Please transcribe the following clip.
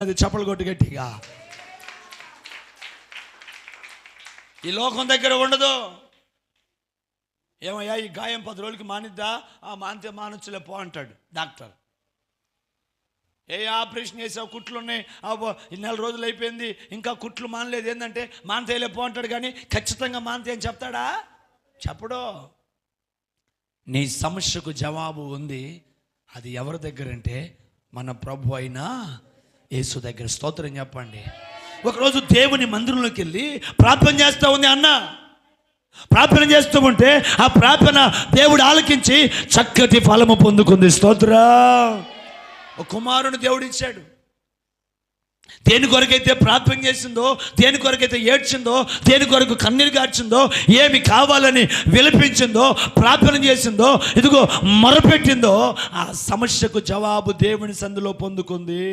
అది చప్పలు కొట్టు గట్టిగా. ఈ లోకం దగ్గర ఉండదు. ఏమయ్యా ఈ గాయం 10 రోజులకి మానిద్దా? మానితే మానొచ్చులే పో అంటాడు డాక్టర్. ఏ ఆపరేషన్ చేసావు, కుట్లు ఉన్నాయి, ఈ 4 రోజులు అయిపోయింది ఇంకా కుట్లు మానలేదు, ఏంటంటే మానతేలే పో అంటాడు. కానీ ఖచ్చితంగా మానతే అని చెప్తాడా? చెప్పడు. నీ సమస్యకు జవాబు ఉంది. అది ఎవరి దగ్గర అంటే మన ప్రభు అయిన యేసు దగ్గర. స్తోత్రం చెప్పండి. ఒకరోజు దేవుని మందిరంలోకి వెళ్ళి ప్రార్థన చేస్తూ ఉంది అన్న. ప్రార్థన చేస్తూ ఉంటే ఆ ప్రార్థన దేవుడు ఆలకించి చక్కటి ఫలము పొందుకుంది. స్తోత్రం. ఒక కుమారుని దేవుడు ఇచ్చాడు. దేని కొరకైతే ప్రార్థన చేసిందో, దేని కొరకైతే ఏడ్చిందో, దేని కొరకు కన్నీరు గార్చిందో, ఏమి కావాలని విలపించిందో, ప్రార్థన చేసిందో, ఇదిగో మొరపెట్టిందో, ఆ సమస్యకు జవాబు దేవుని సందులో పొందుకుంది.